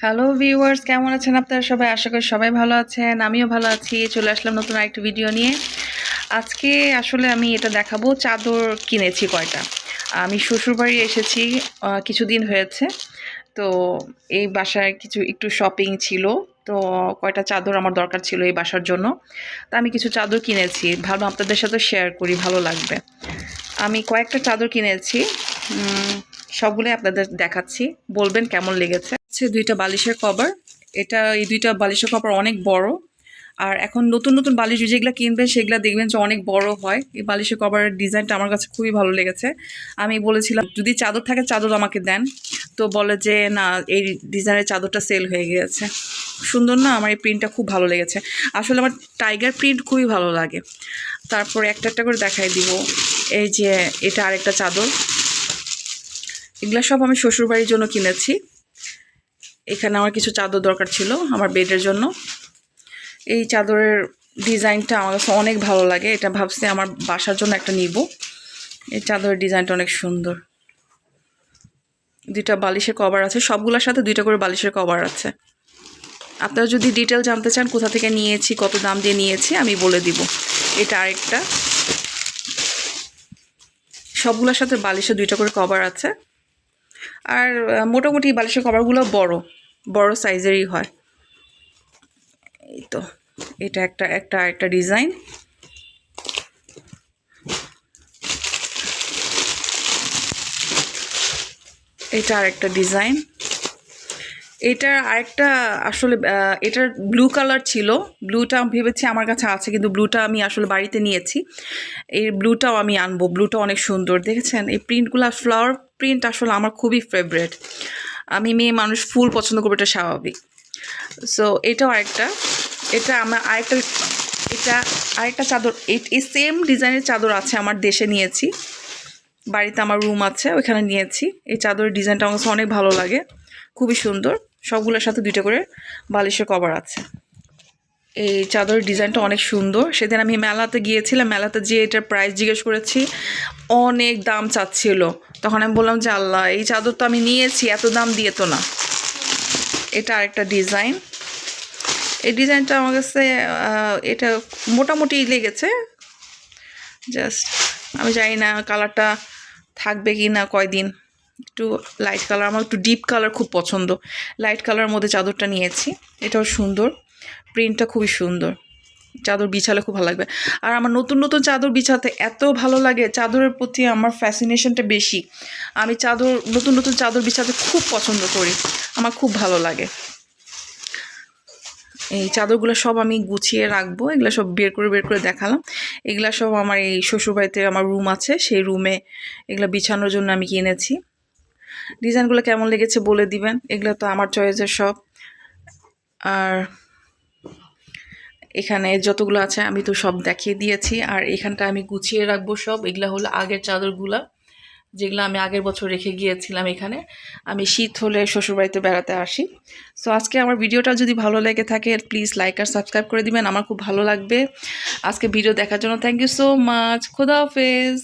Hello viewers, কেমন আছেন আপনারা সবাই? আশা করি সবাই ভালো আছেন। আমিও ভালো আছি। চলে আসলাম নতুন আরেকটা ভিডিও নিয়ে। আজকে আসলে আমি এটা দেখাবো, চাদর কিনেছি কয়টা। আমি শ্বশুরবাড়ি এসেছি, কিছুদিন হয়েছে। তো এই বাসায় একটু শপিং ছিল। তো কয়টা চাদর আমার দরকার ছিল এই বাসার জন্য। তো আমি কিছু চাদর কিনেছি, ভালো আপনাদের সাথে শেয়ার করি, ভালো লাগবে। আমি কয়েকটা চাদর কিনেছি, সবগুলোই আপনাদের দেখাচ্ছি, বলবেন কেমন লেগেছে। দুইটা বালিশের কভার। এই দুইটা বালিশের কভার অনেক বড়। আর এখন নতুন নতুন বালিশ যেগুলো কিনবেন সেগুলো দেখবেন যে অনেক বড় হয়। এই বালিশের কভারের ডিজাইনটা আমার কাছে খুবই ভালো লেগেছে। আমি বলেছিলাম যদি চাদর থাকে চাদর আমাকে দেন, তো বলে যে না, এই ডিজাইনের চাদরটা সেল হয়ে গিয়েছে। সুন্দর না? আমার এই প্রিন্টটা খুব ভালো লেগেছে। আসলে আমার টাইগার প্রিন্ট খুবই ভালো লাগে। তারপরে একটা একটা করে দেখাই দিব। এই যে এটা আরেকটা চাদর। এগুলো সব আমি শ্বশুরবাড়ির জন্য কিনেছি। এখানে আমার কিছু চাদর দরকার ছিল আমার বেডের জন্য। এই চাদরের ডিজাইনটা আমার কাছে অনেক ভালো লাগে। এটা ভাবছি আমার বাসার জন্য একটা নিব। এই চাদরের ডিজাইনটা অনেক সুন্দর। দুইটা বালিশের কভার আছে, সবগুলোর সাথে দুইটা করে বালিশের কভার আছে। আপনারা যদি ডিটেল জানতে চান কোথা থেকে নিয়েছি, কত দাম দিয়ে নিয়েছি, আমি বলে দিব। এটা আরেকটা। সবগুলোর সাথে বালিশের দুইটা করে কভার আছে। আর মোটামুটি বালিশের কভারগুলো বড় বড় সাইজেরই হয়। এই তো এটা একটা ডিজাইন। এটা আরেকটা ডিজাইন। এটার আরেকটা আসলে এটার ব্লু কালার ছিল। ব্লুটা ভেবেছি আমার কাছে আছে, কিন্তু ব্লুটা আমি আসলে বাড়িতে নিয়েছি। এই ব্লুটাও আমি আনবো। ব্লুটা অনেক সুন্দর, দেখেছেন? এই প্রিন্টগুলো, ফ্লাওয়ার প্রিন্ট আসলে আমার খুবই ফেভারেট। আমি মেয়ে মানুষ, ফুল পছন্দ করবো, এটা স্বাভাবিক। সো এটাও আরেকটা। এটা আমার আরেকটা চাদর। এই সেম ডিজাইনের চাদর আছে, আমার দেশে নিয়েছি। বাড়িতে আমার রুম আছে, ওইখানে নিয়েছি। এই চাদরের ডিজাইনটা আমার কাছে অনেক ভালো লাগে, খুবই সুন্দর। সবগুলোর সাথে দুইটা করে বালিশের কভার আছে। এই চাদরের ডিজাইনটা অনেক সুন্দর। সেদিন আমি মেলাতে গিয়েছিলাম, মেলাতে যেয়ে এটার প্রাইস জিজ্ঞেস করেছি, অনেক দাম চাচ্ছিল। তখন আমি বললাম যে আল্লাহ, এই চাদর তো আমি নিয়েছি, এত দাম দিয়ে তো না। এটা আরেকটা ডিজাইন। এই ডিজাইনটা আমার কাছে এটা মোটামুটি লেগেছে। জাস্ট আমি জানি না কালারটা থাকবে কি না কয়দিন। একটু লাইট কালার, আমার একটু ডিপ কালার খুব পছন্দ। লাইট কালারের মধ্যে চাদরটা নিয়েছি। এটাও সুন্দর, প্রিন্টটা খুবই সুন্দর। চাদর বিছালে খুব ভালো লাগবে। আর আমার নতুন নতুন চাদর বিছাতে এত ভালো লাগে, চাদরের প্রতি আমার ফ্যাসিনেশনটা বেশি। আমি নতুন নতুন চাদর বিছাতে খুব পছন্দ করি, আমার খুব ভালো লাগে। এই চাদরগুলো সব আমি গুছিয়ে রাখবো। এগুলো সব বের করে দেখালাম। এগুলো সব আমার এই শ্বশুরবাড়িতে আমার রুম আছে, সেই রুমে এগুলো বিছানোর জন্য আমি কিনেছি। ডিজাইনগুলো কেমন লেগেছে বলে দিবেন। এগুলো তো আমার চয়েসের সব। আর এখানে যতগুলো আছে আমি তো সব দেখিয়ে দিয়েছি। আর এখানটা আমি গুছিয়ে রাখবো সব। এগুলো হলো আগের চাদরগুলো, যেগুলো আমি আগের বছর রেখে গিয়েছিলাম এখানে। আমি শীত হলে শ্বশুরবাড়িতে বেড়াতে আসি। সো আজকে আমার ভিডিওটা যদি ভালো লেগে থাকে প্লিজ লাইক আর সাবস্ক্রাইব করে দিবেন, আমার খুব ভালো লাগবে। আজকে ভিডিও দেখার জন্য থ্যাংক ইউ সো মাচ। খোদা হাফেজ।